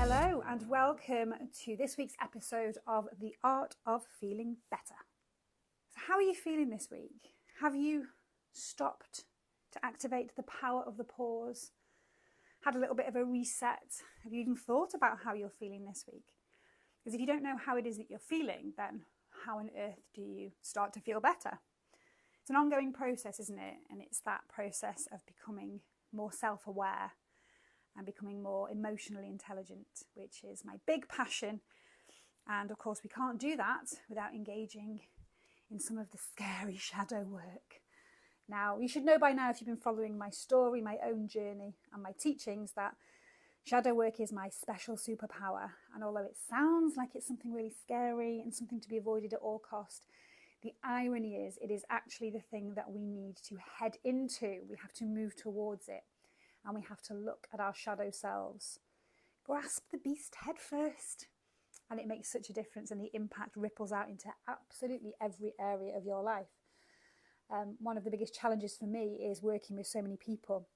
Hello and welcome to this week's episode of The Art of Feeling Better. So how are you feeling this week? Have you stopped to activate the power of the pause? Had a little bit of a reset? Have you even thought about how you're feeling this week? Because if you don't know how it is that you're feeling, then how on earth do you start to feel better? It's an ongoing process, isn't it? And it's that process of becoming more self-aware and becoming more emotionally intelligent, which is my big passion. And of course, we can't do that without engaging in some of the scary shadow work. Now, you should know by now, if you've been following my story, my own journey, and my teachings, that shadow work is my special superpower. And although it sounds like it's something really scary and something to be avoided at all cost, the irony is it is actually the thing that we need to head into. We have to move towards it. And we have to look at our shadow selves. Grasp the beast head first. And it makes such a difference, and the impact ripples out into absolutely every area of your life. One of the biggest challenges for me is working with so many people.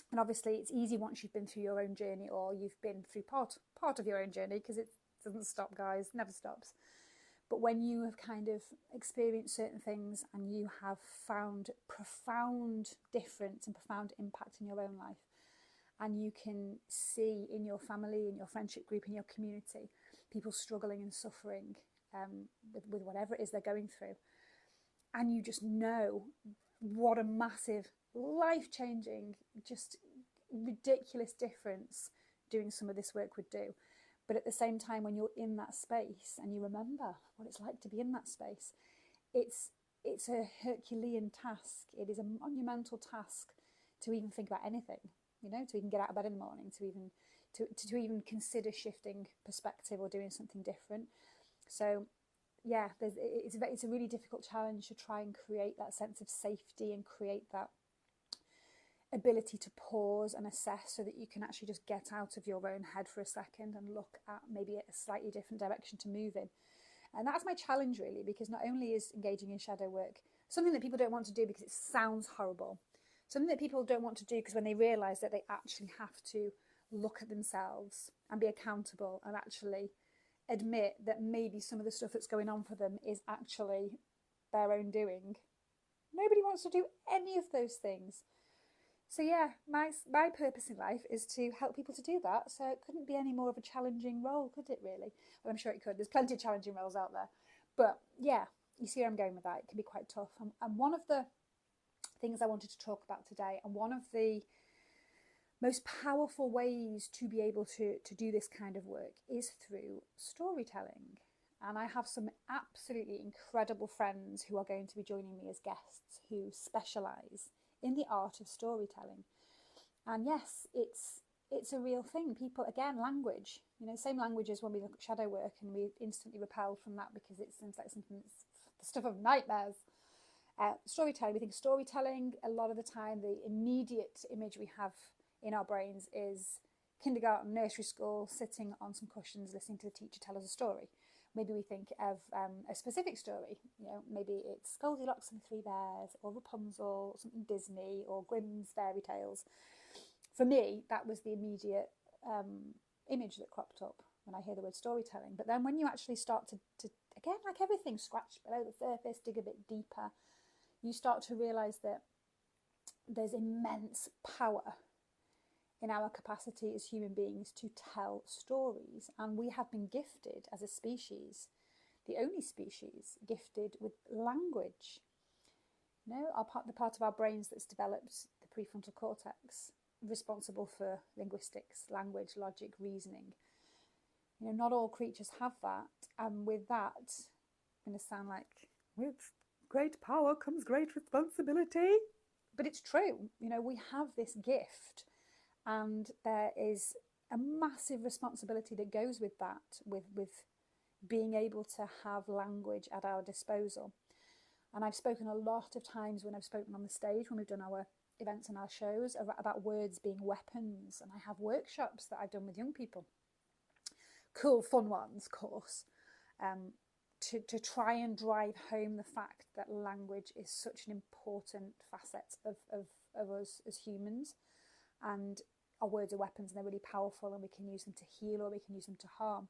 And obviously it's easy once you've been through your own journey, or you've been through part of your own journey, because it doesn't stop, guys, never stops. But when you have kind of experienced certain things and you have found profound difference and profound impact in your own life, and you can see in your family, in your friendship group, in your community, people struggling and suffering with whatever it is they're going through, and you just know what a massive, life-changing, just ridiculous difference doing some of this work would do. But at the same time, when you're in that space and you remember what it's like to be in that space, it's a Herculean task. It is a monumental task to even think about anything, to even get out of bed in the morning, to even consider shifting perspective or doing something different. So yeah, it's a really difficult challenge to try and create that sense of safety and create that ability to pause and assess, so that you can actually just get out of your own head for a second and look at maybe a slightly different direction to move in. And that's my challenge, really, because not only is engaging in shadow work something that people don't want to do because it sounds horrible, something that people don't want to do because when they realise that they actually have to look at themselves and be accountable and actually admit that maybe some of the stuff that's going on for them is actually their own doing. Nobody wants to do any of those things. So yeah, my purpose in life is to help people to do that. So it couldn't be any more of a challenging role, could it really? Well, I'm sure it could. There's plenty of challenging roles out there. But yeah, you see where I'm going with that. It can be quite tough. And one of the things I wanted to talk about today, and one of the most powerful ways to be able to do this kind of work, is through storytelling. And I have some absolutely incredible friends who are going to be joining me as guests who specialise in the art of storytelling. And yes, it's a real thing. People, again, language, same language as when we look at shadow work, and we instantly repel from that because it seems like something that's the stuff of nightmares. Storytelling, we think storytelling, a lot of the time the immediate image we have in our brains is kindergarten, nursery school, sitting on some cushions listening to the teacher tell us a story. Maybe we think of a specific story, maybe it's Goldilocks and the Three Bears, or Rapunzel, or something Disney, or Grimm's fairy tales. For me, that was the immediate image that cropped up when I hear the word storytelling. But then when you actually start to again, like everything, scratch below the surface, dig a bit deeper, you start to realise that there's immense power in our capacity as human beings to tell stories. And we have been gifted as a species, the only species gifted with language. The part of our brains that's developed, the prefrontal cortex, responsible for linguistics, language, logic, reasoning. Not all creatures have that. And with that, I'm going to sound like, with great power comes great responsibility. But it's true. We have this gift. And there is a massive responsibility that goes with that, with being able to have language at our disposal. And I've spoken a lot of times when I've spoken on the stage, when we've done our events and our shows, about words being weapons. And I have workshops that I've done with young people, cool, fun ones, of course, to try and drive home the fact that language is such an important facet of us as humans. And our words are weapons and they're really powerful, and we can use them to heal or we can use them to harm.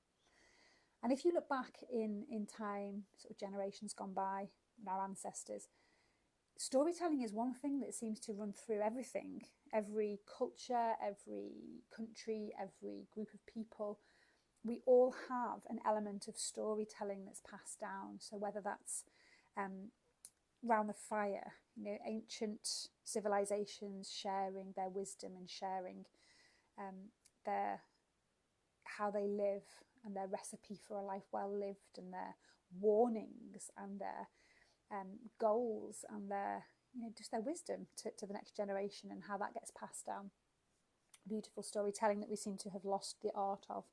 And if you look back in time, sort of generations gone by, our ancestors, storytelling is one thing that seems to run through everything, every culture, every country, every group of people. We all have an element of storytelling that's passed down. So whether that's round the fire, ancient civilizations sharing their wisdom and sharing their how they live and their recipe for a life well lived, and their warnings and their goals and their just their wisdom to the next generation, and how that gets passed down. Beautiful storytelling that we seem to have lost the art of,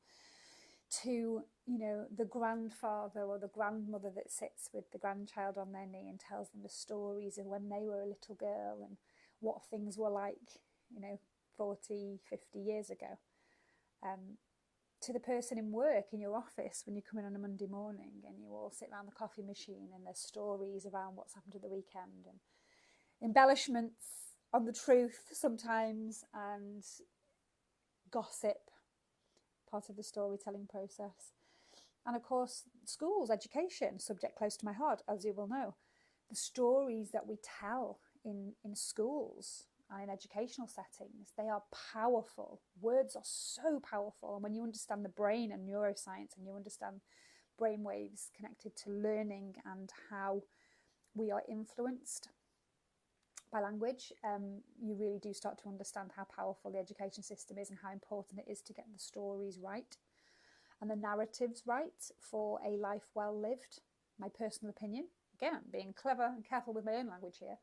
to the grandfather or the grandmother that sits with the grandchild on their knee and tells them the stories of when they were a little girl and what things were like 40, 50 years ago, to the person in work in your office when you come in on a Monday morning and you all sit around the coffee machine and there's stories around what's happened to the weekend and embellishments on the truth sometimes, and gossip, part of the storytelling process. And of course, schools, education, subject close to my heart, as you will know. The stories that we tell in schools and in educational settings, they are powerful. Words are so powerful. And when you understand the brain and neuroscience, and you understand brain waves connected to learning and how we are influenced by language, you really do start to understand how powerful the education system is and how important it is to get the stories right and the narratives right for a life well lived. My personal opinion, again, being clever and careful with my own language here,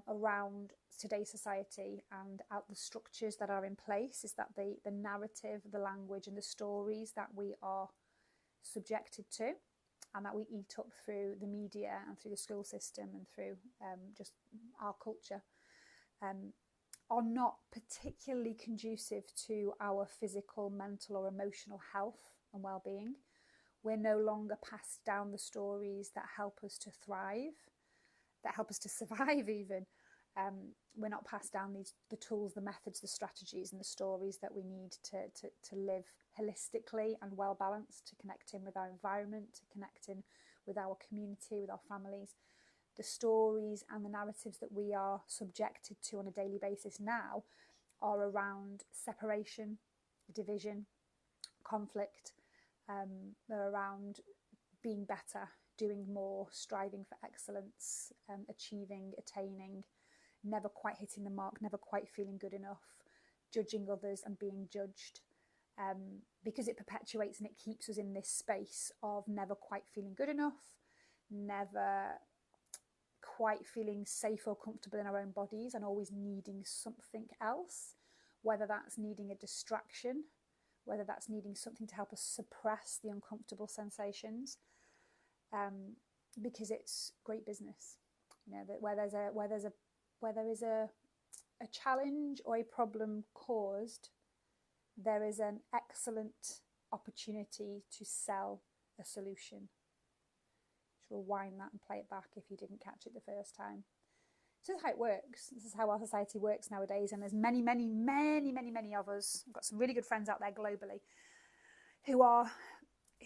around today's society and out the structures that are in place, is that the narrative, the language and the stories that we are subjected to and that we eat up through the media and through the school system and through just our culture, are not particularly conducive to our physical, mental or emotional health and well-being. We're no longer passed down the stories that help us to thrive, that help us to survive even. We're not passed down the tools, the methods, the strategies and the stories that we need to live holistically and well balanced, to connect in with our environment, to connect in with our community, with our families. The stories and the narratives that we are subjected to on a daily basis now are around separation, division, conflict. They're around being better, doing more, striving for excellence, achieving, attaining, never quite hitting the mark, never quite feeling good enough, judging others and being judged, because it perpetuates and it keeps us in this space of never quite feeling good enough, never quite feeling safe or comfortable in our own bodies, and always needing something else, whether that's needing a distraction, whether that's needing something to help us suppress the uncomfortable sensations, because it's great business. That where there is a challenge or a problem caused, there is an excellent opportunity to sell a solution. Just rewind that and play it back if you didn't catch it the first time. This is how it works. This is how our society works nowadays, and there's many of us. I've got some really good friends out there globally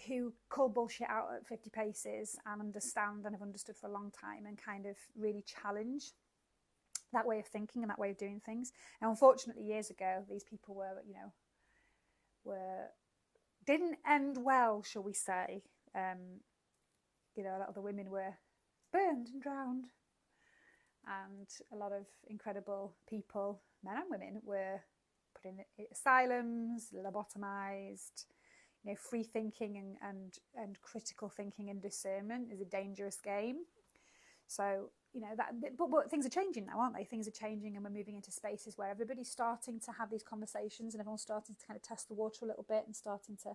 who call bullshit out at 50 paces and understand and have understood for a long time and kind of really challenge that way of thinking and that way of doing things. And unfortunately, years ago, these people didn't end well, shall we say. A lot of the women were burned and drowned, and a lot of incredible people, men and women, were put in asylums, lobotomized. Free thinking and critical thinking and discernment is a dangerous game. So, but things are changing now, aren't they? Things are changing, and we're moving into spaces where everybody's starting to have these conversations, and everyone's starting to kind of test the water a little bit and starting to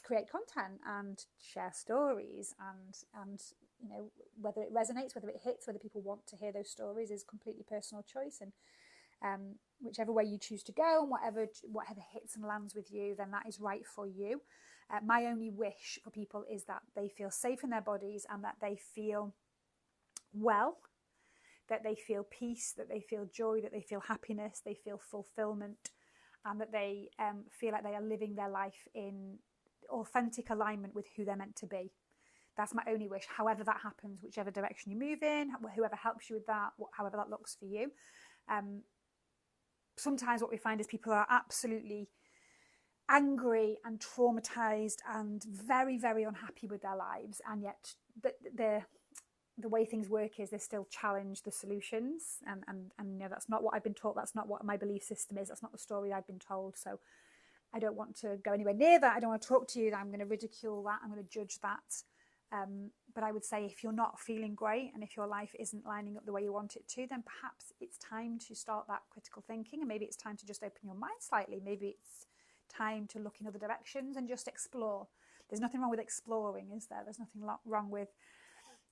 create content and share stories, and whether it resonates, whether it hits, whether people want to hear those stories is completely personal choice. And whichever way you choose to go and whatever hits and lands with you, then that is right for you. My only wish for people is that they feel safe in their bodies and that they feel well, that they feel peace, that they feel joy, that they feel happiness, they feel fulfillment, and that they feel like they are living their life in authentic alignment with who they're meant to be. That's my only wish, however that happens, whichever direction you move in, whoever helps you with that, however that looks for you. Sometimes what we find is people are absolutely angry and traumatized and very, very unhappy with their lives, and yet the way things work is they still challenge the solutions, and you know, that's not what I've been taught, that's not what my belief system is, that's not the story I've been told. So I don't want to go anywhere near that. I don't want to talk to you. I'm going to ridicule that. I'm going to judge that. But I would say if you're not feeling great and if your life isn't lining up the way you want it to, then perhaps it's time to start that critical thinking, and maybe it's time to just open your mind slightly. Maybe it's time to look in other directions and just explore. There's nothing wrong with exploring, is there? There's nothing wrong with,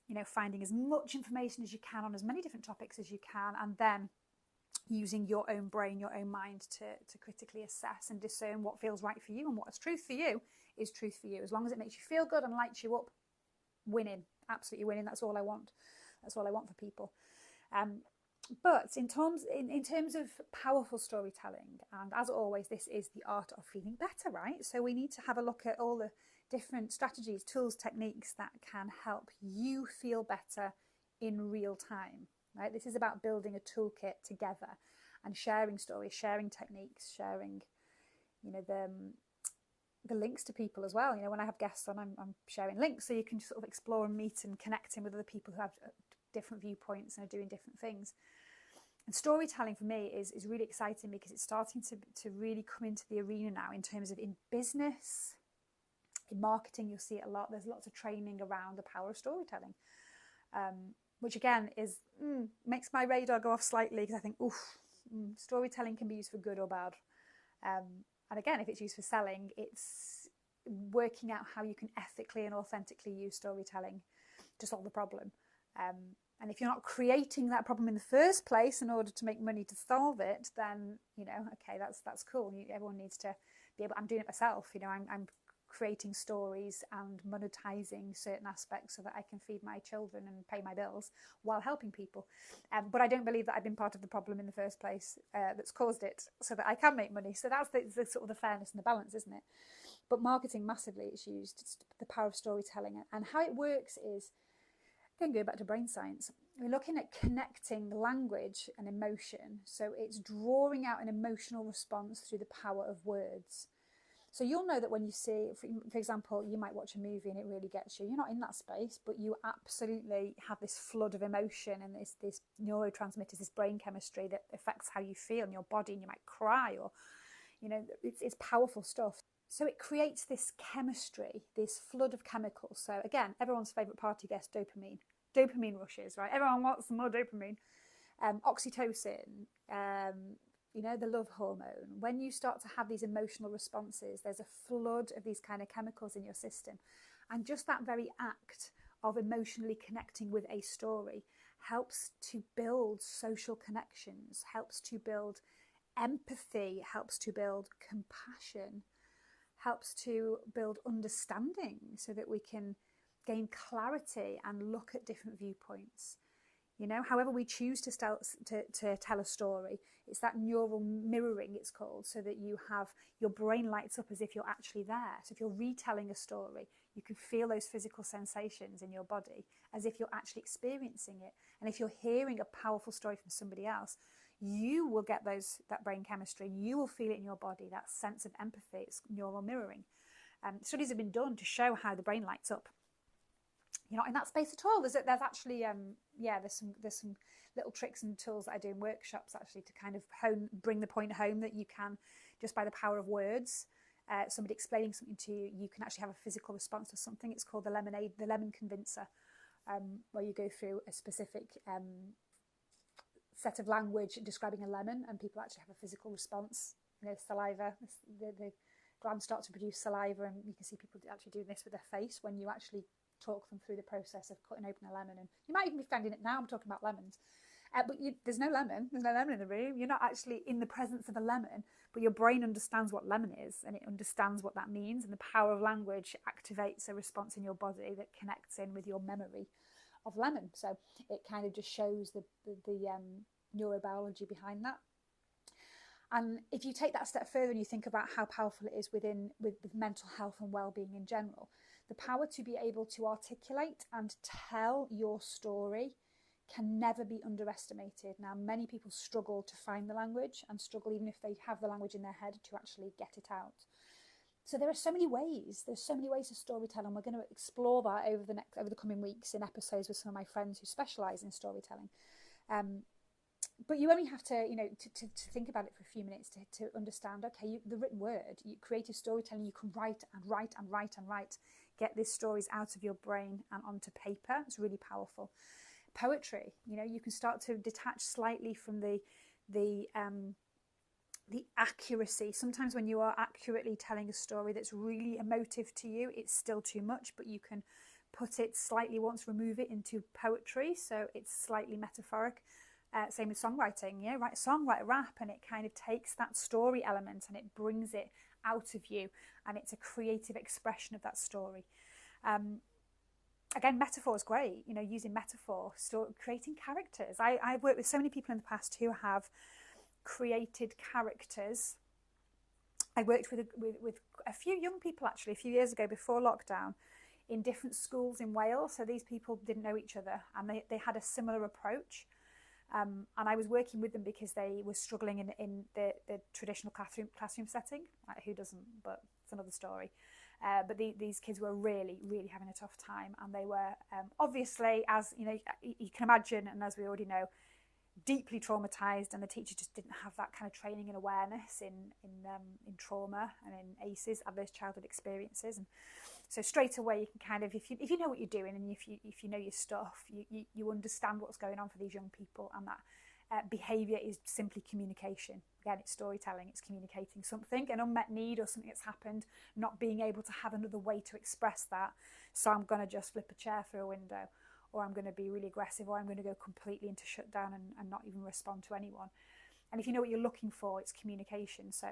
you know, finding as much information as you can on as many different topics as you can, and then using your own brain, your own mind to critically assess and discern what feels right for you, and what is truth for you is truth for you. As long as it makes you feel good and lights you up, winning, absolutely winning. That's all I want. That's all I want for people. But in terms of powerful storytelling, and as always, this is the art of feeling better, right? So we need to have a look at all the different strategies, tools, techniques that can help you feel better in real time, right? This is about building a toolkit together and sharing stories, sharing techniques, sharing, you know, the links to people as well. You know, when I have guests on, I'm sharing links so you can sort of explore and meet and connect in with other people who have different viewpoints and are doing different things. And storytelling for me is really exciting because it's starting to really come into the arena now in terms of in business, in marketing. You'll see it a lot. There's lots of training around the power of storytelling, which again is makes my radar go off slightly because I think, storytelling can be used for good or bad. And again, if it's used for selling, it's working out how you can ethically and authentically use storytelling to solve the problem. And if you're not creating that problem in the first place in order to make money to solve it, then, you know, okay, that's cool. Everyone needs to be able, I'm doing it myself, you know, I'm creating stories and monetizing certain aspects so that I can feed my children and pay my bills while helping people. But I don't believe that I've been part of the problem in the first place that's caused it so that I can make money. So that's the sort of the fairness and the balance, isn't it? But marketing massively is used. It's the power of storytelling. And how it works is, again, go back to brain science. We're looking at connecting language and emotion. So it's drawing out an emotional response through the power of words. So you'll know that when you see, for example, you might watch a movie and it really gets you. You're not in that space, but you absolutely have this flood of emotion and this neurotransmitters, this brain chemistry that affects how you feel in your body, and you might cry, or, you know, it's powerful stuff. So it creates this chemistry, this flood of chemicals. So again, everyone's favourite party guest, dopamine. Dopamine rushes, right? Everyone wants more dopamine. Oxytocin, you know, the love hormone. When you start to have these emotional responses, there's a flood of these kind of chemicals in your system. And just that very act of emotionally connecting with a story helps to build social connections, helps to build empathy, helps to build compassion, helps to build understanding so that we can gain clarity and look at different viewpoints. You know, however we choose to tell a story, it's that neural mirroring, it's called, so that you have your brain lights up as if you're actually there. So if you're retelling a story, you can feel those physical sensations in your body as if you're actually experiencing it. And if you're hearing a powerful story from somebody else, you will get that brain chemistry. You will feel it in your body, that sense of empathy. It's neural mirroring. Studies have been done to show how the brain lights up. You're not in that space at all. There's actually there's some little tricks and tools that I do in workshops actually to kind of bring the point home that you can, just by the power of words, somebody explaining something to you, you can actually have a physical response to something. It's called the lemon convincer, where you go through a specific set of language describing a lemon, and people actually have a physical response. You know, saliva, the glands start to produce saliva, and you can see people actually doing this with their face when you actually talk them through the process of cutting open a lemon. And you might even be finding it now. I'm talking about lemons, but there's no lemon in the room. You're not actually in the presence of a lemon, but your brain understands what lemon is, and it understands what that means, and the power of language activates a response in your body that connects in with your memory of lemon. So it kind of just shows the neurobiology behind that. And if you take that a step further and you think about how powerful it is with mental health and well-being in general, the power to be able to articulate and tell your story can never be underestimated. Now, many people struggle to find the language and struggle even if they have the language in their head to actually get it out. So there are so many ways. There's so many ways to storytelling. We're going to explore that over the coming weeks in episodes with some of my friends who specialise in storytelling. But you only have to, to think about it for a few minutes to understand, okay, the written word, creative storytelling, you can write and write and write and write, get these stories out of your brain and onto paper. It's really powerful. Poetry, you can start to detach slightly from the accuracy. Sometimes when you are accurately telling a story that's really emotive to you, it's still too much, but you can put it slightly, remove it into poetry, so it's slightly metaphoric. Same with songwriting, write a song, write a rap, and it kind of takes that story element and it brings it out of you, and it's a creative expression of that story. Again, metaphor is great, using metaphor, creating characters. I've worked with so many people in the past who have created characters. I worked with a few young people actually a few years ago before lockdown in different schools in Wales. So these people didn't know each other and they had a similar approach. And I was working with them because they were struggling in the traditional classroom setting. Like, who doesn't? But it's another story. But these kids were really, really having a tough time, and they were obviously, as you can imagine, and as we already know, deeply traumatized, and the teacher just didn't have that kind of training and awareness in trauma and in ACEs, adverse childhood experiences. And so straight away you can kind of, if you know what you're doing and if you know your stuff, you understand what's going on for these young people, and that behavior is simply communication. Again, it's storytelling, it's communicating something, an unmet need or something that's happened, not being able to have another way to express that. So I'm going to just flip a chair through a window, or I'm going to be really aggressive, or I'm going to go completely into shutdown and not even respond to anyone. And if you know what you're looking for, it's communication. So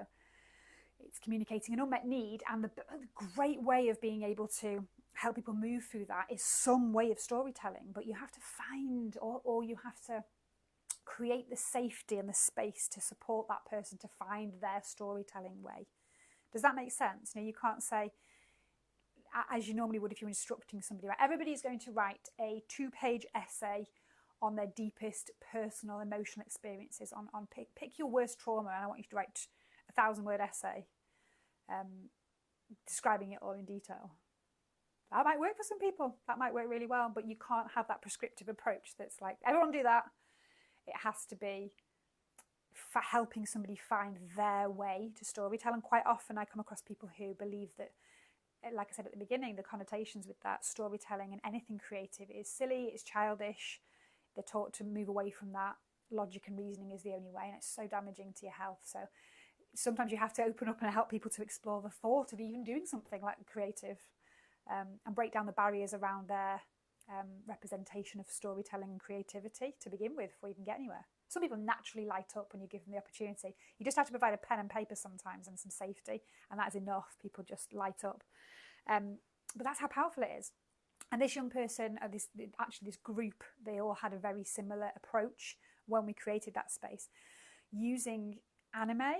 it's communicating an unmet need, and the great way of being able to help people move through that is some way of storytelling. But you have to find, or you have to create the safety and the space to support that person to find their storytelling way. Does that make sense? You can't say, as you normally would if you're instructing somebody, right? Everybody's going to write a 2-page essay on their deepest personal emotional experiences. On pick your worst trauma, and I want you to write a 1,000-word essay describing it all in detail. That might work for some people. That might work really well, but you can't have that prescriptive approach that's like, everyone do that. It has to be helping somebody find their way to storytell. And quite often I come across people who believe that, like I said at the beginning, the connotations with that storytelling and anything creative is silly, it's childish. They're taught to move away from that. Logic and reasoning is the only way, and it's so damaging to your health. So sometimes you have to open up and help people to explore the thought of even doing something like creative, and break down the barriers around their representation of storytelling and creativity to begin with before you can get anywhere. Some people naturally light up when you give them the opportunity. You just have to provide a pen and paper sometimes and some safety, and that is enough. People just light up. But that's how powerful it is. And this young person, this group, they all had a very similar approach when we created that space, using anime,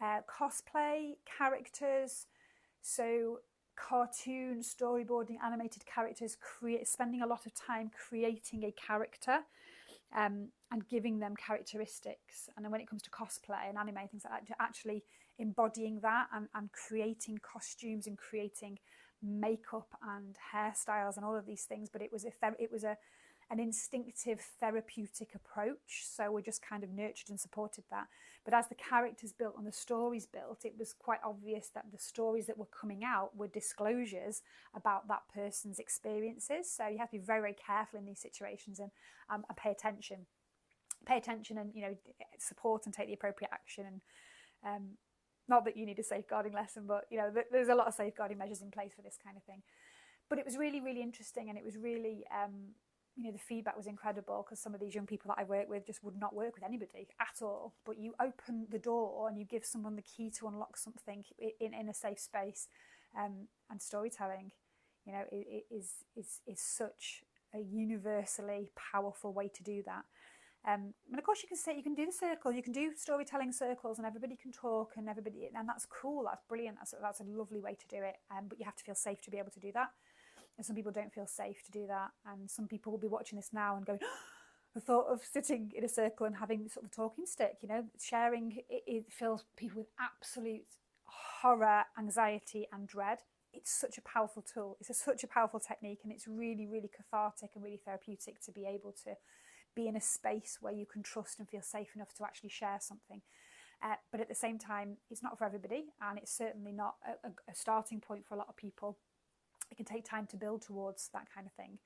cosplay, characters, so cartoon, storyboarding, animated characters, spending a lot of time creating a character and giving them characteristics. And then when it comes to cosplay and anime, things like that, actually embodying that and creating costumes and creating makeup and hairstyles and all of these things. But it was an instinctive therapeutic approach, so we just kind of nurtured and supported that. But as the characters built and the stories built, it was quite obvious that the stories that were coming out were disclosures about that person's experiences. So you have to be very, very careful in these situations and pay attention and support and take the appropriate action. And not that you need a safeguarding lesson, but there's a lot of safeguarding measures in place for this kind of thing. But it was really, really interesting, and it was really the feedback was incredible, because some of these young people that I work with just would not work with anybody at all. But you open the door and you give someone the key to unlock something in a safe space, and storytelling, is such a universally powerful way to do that. And of course, you can do the circle, you can do storytelling circles, and everybody can talk, and that's cool. That's brilliant. That's a lovely way to do it. But you have to feel safe to be able to do that. And some people don't feel safe to do that. And some people will be watching this now and going, the thought of sitting in a circle and having sort of a talking stick, sharing, it fills people with absolute horror, anxiety, and dread. It's such a powerful tool. Such a powerful technique, and it's really, really cathartic and really therapeutic to be able to be in a space where you can trust and feel safe enough to actually share something. But at the same time, it's not for everybody, and it's certainly not a starting point for a lot of people. It can take time to build towards that kind of thing.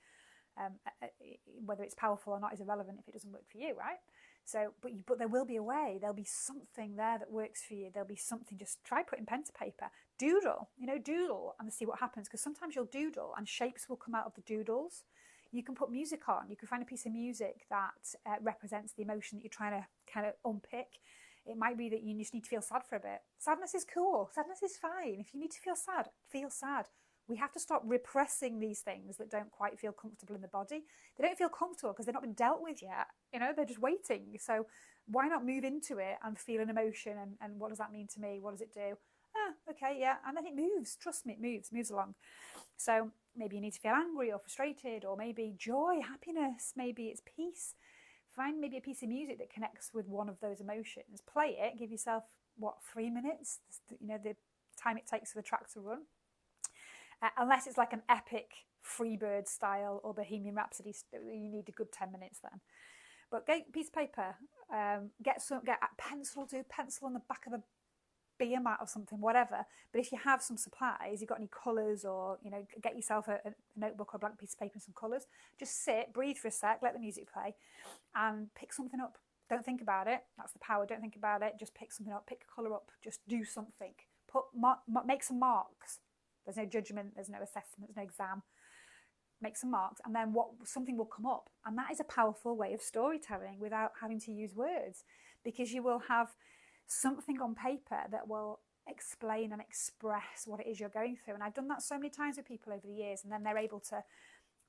Whether it's powerful or not is irrelevant if it doesn't work for you, right? So, but there will be a way. There'll be something there that works for you. There'll be something. Just try putting pen to paper. Doodle, doodle and see what happens. Because sometimes you'll doodle and shapes will come out of the doodles. You can put music on. You can find a piece of music that represents the emotion that you're trying to kind of unpick. It might be that you just need to feel sad for a bit. Sadness is cool. Sadness is fine. If you need to feel sad, feel sad. We have to stop repressing these things that don't quite feel comfortable in the body. They don't feel comfortable because they've not been dealt with yet. They're just waiting. So why not move into it and feel an emotion? And what does that mean to me? What does it do? Okay, yeah. And then it moves. Trust me, it moves along. So maybe you need to feel angry or frustrated, or maybe joy, happiness, maybe it's peace. Find maybe a piece of music that connects with one of those emotions. Play it, give yourself, 3 minutes? The time it takes for the track to run. Unless it's like an epic Freebird style or Bohemian Rhapsody, you need a good 10 minutes then. But get a piece of paper, get a pencil, do pencil on the back of a beer mat or something, whatever. But if you have some supplies, you've got any colours, or get yourself a notebook or a blank piece of paper and some colours. Just sit, breathe for a sec, let the music play, and pick something up. Don't think about it. That's the power. Don't think about it. Just pick something up, pick a colour up, just do something. Make some marks. There's no judgment, there's no assessment, there's no exam. Make some marks, and then something will come up. And that is a powerful way of storytelling without having to use words, because you will have something on paper that will explain and express what it is you're going through. And I've done that so many times with people over the years, and then they're able to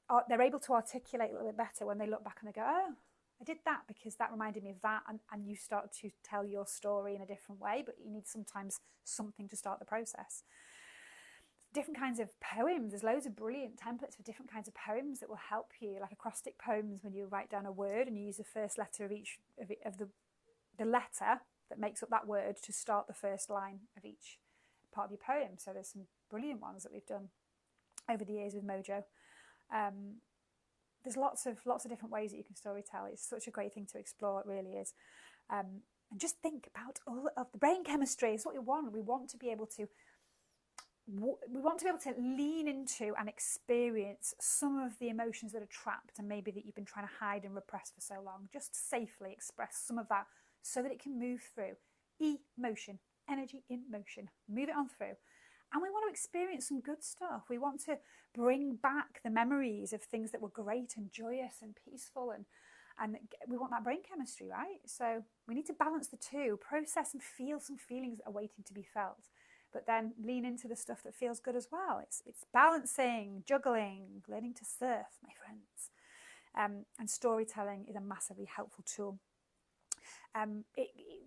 articulate a little bit better when they look back and they go, oh, I did that because that reminded me of that. And you start to tell your story in a different way, but you need sometimes something to start the process. Different kinds of poems. There's loads of brilliant templates for different kinds of poems that will help you, like acrostic poems, when you write down a word and you use the first letter of each of the letter that makes up that word to start the first line of each part of your poem. So there's some brilliant ones that we've done over the years with Mojo. There's lots of different ways that you can storytell. It's such a great thing to explore. It really is. And just think about all of the brain chemistry. It's what we want. We want to be able to lean into and experience some of the emotions that are trapped and maybe that you've been trying to hide and repress for so long. Just safely express some of that so that it can move through. Emotion, energy in motion. Move it on through. And we want to experience some good stuff. We want to bring back the memories of things that were great and joyous and peaceful, and we want that brain chemistry, right? So we need to balance the two, process and feel some feelings that are waiting to be felt, but then lean into the stuff that feels good as well. It's balancing, juggling, learning to surf, my friends. And storytelling is a massively helpful tool.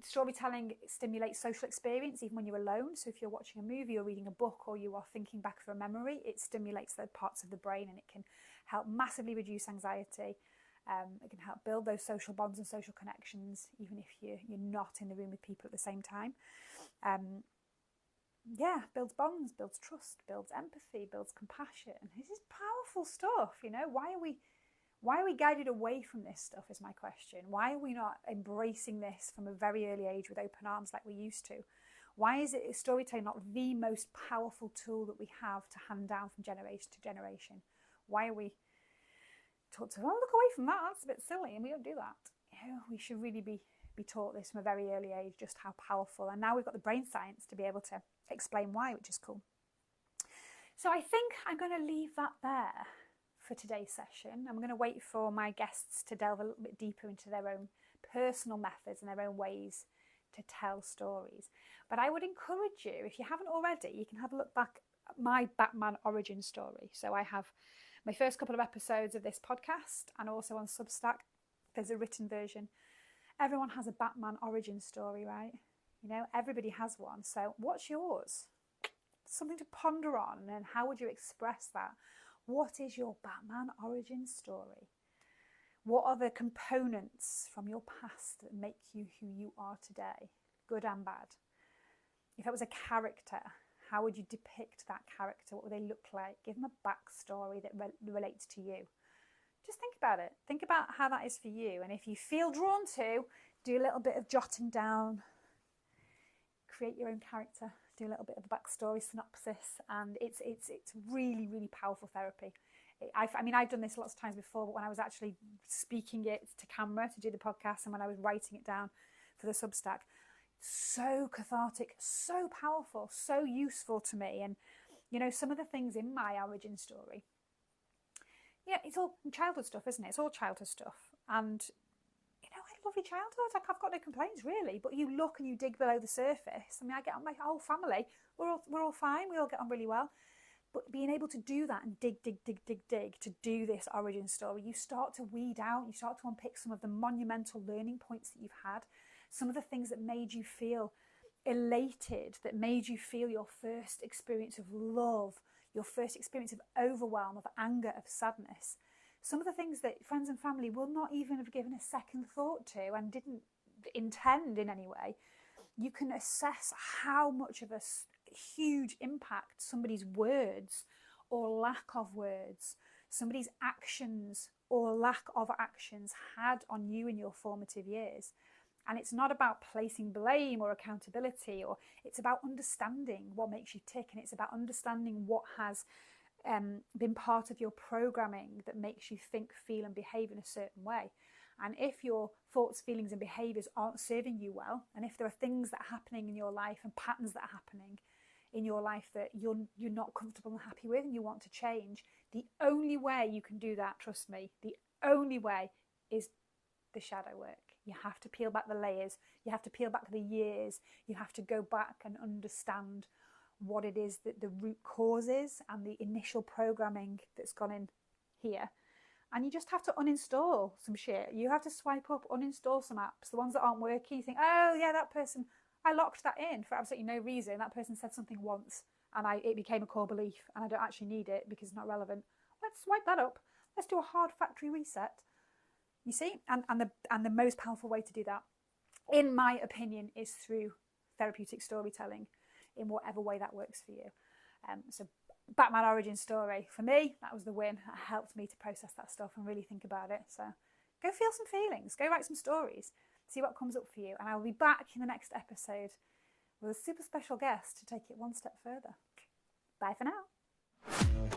Storytelling stimulates social experience even when you're alone. So if you're watching a movie or reading a book, or you are thinking back for a memory, it stimulates those parts of the brain, and it can help massively reduce anxiety. It can help build those social bonds and social connections, even if you're not in the room with people at the same time. Builds bonds, builds trust, builds empathy, builds compassion. This is powerful stuff, Why are we guided away from this stuff is my question. Why are we not embracing this from a very early age with open arms like we used to? Why is storytelling not the most powerful tool that we have to hand down from generation to generation? Why are we taught to, look away from that, that's a bit silly, and we don't do that. We should really be taught this from a very early age, just how powerful. And now we've got the brain science to be able to explain why, which is cool. So I think I'm going to leave that there for today's session. I'm going to wait for my guests to delve a little bit deeper into their own personal methods and their own ways to tell stories. But I would encourage you, if you haven't already, you can have a look back at my Batman origin story. So I have My first couple of episodes of this podcast and also on Substack, there's a written version. Everyone has a Batman origin story, right? You know, everybody has one. So what's yours? Something to ponder on, and how would you express that? What is your Batman origin story? What are the components from your past that make you who you are today, good and bad? If it was a character, how would you depict that character? What would they look like? Give them a backstory that relates to you. Just think about it. Think about how that is for you. And if you feel drawn to, do a little bit of jotting down, create your own character, do a little bit of a backstory synopsis, and it's really, really powerful therapy. I've done this lots of times before, but when I was actually speaking it to camera to do the podcast, and when I was writing it down for the Substack, so cathartic, so powerful, so useful to me. And you know, some of the things in my origin story, yeah, it's all childhood stuff, isn't it? It's all childhood stuff. And you know, I had a lovely childhood. Like, I've got no complaints really. But you look and you dig below the surface. I mean, I get on my whole family. We're all fine. We all get on really well. But being able to do that and dig to do this origin story, you start to weed out, you start to unpick some of the monumental learning points that you've had, some of the things that made you feel elated, that made you feel your first experience of love, your first experience of overwhelm, of anger, of sadness. Some of the things that friends and family will not even have given a second thought to and didn't intend in any way. You can assess how much of a huge impact somebody's words or lack of words, somebody's actions or lack of actions had on you in your formative years. And it's not about placing blame or accountability, or it's about understanding what makes you tick, and it's about understanding what has been part of your programming that makes you think, feel and behave in a certain way. And if your thoughts, feelings and behaviours aren't serving you well, and if there are things that are happening in your life and patterns that are happening in your life that you're not comfortable and happy with and you want to change, the only way you can do that, trust me, the only way is the shadow work. You have to peel back the layers, you have to peel back the years, you have to go back and understand what it is that the root cause is and the initial programming that's gone in here. And you just have to uninstall some shit. You have to swipe up, uninstall some apps, the ones that aren't working. You think, oh yeah, that person, I locked that in for absolutely no reason. That person said something once and it became a core belief and I don't actually need it because it's not relevant. Let's swipe that up. Let's do a hard factory reset. You see? And the most powerful way to do that, in my opinion, is through therapeutic storytelling in whatever way that works for you. So Batman origin story, for me, that was the win. It helped me to process that stuff and really think about it. So go feel some feelings, go write some stories, see what comes up for you. And I'll be back in the next episode with a super special guest to take it one step further. Bye for now.